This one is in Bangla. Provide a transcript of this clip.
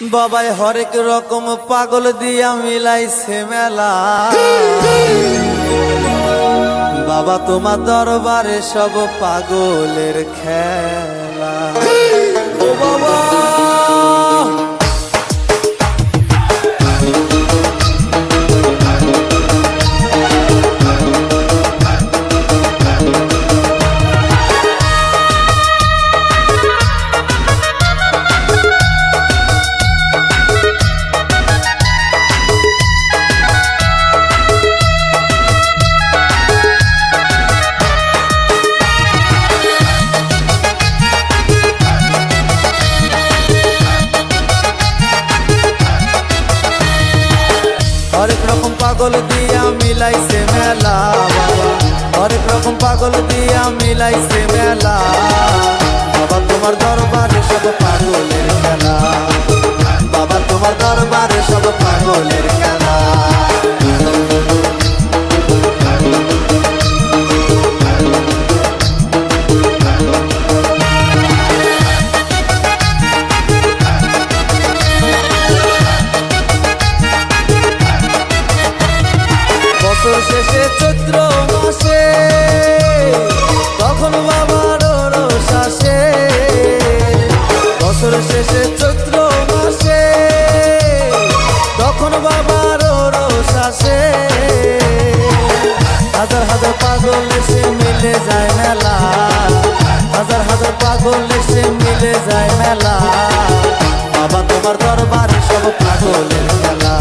বাবাই হরেক রকম পাগল দিয়া মিলাইছে মেলা। বাবা তোমার দরবারে সব পাগলের খেলা। ও বাবা হরেক রকম পাগল দিয়া মিলাইছে মেলা। বাবা হরেক রকম পাগল দিয়া মিলাইছে মেলা। বাবা তোমার দরবারে সব পাগলের খেলা। বাবা তোমার দরবারে সব পাগলের খেলা। বছর শেষে চৈত্র মাসে তখন বাবার রোষ আসে। বছর শেষে চৈত্র মাসে তখন বাবার রোষ আসে। হাজার হাজার পাগল এসে মিলে যায় মেলা। হাজার হাজার পাগল এসে মিলে যায় মেলা। বাবা তোমার দরবারে সব পাগলের খেলা।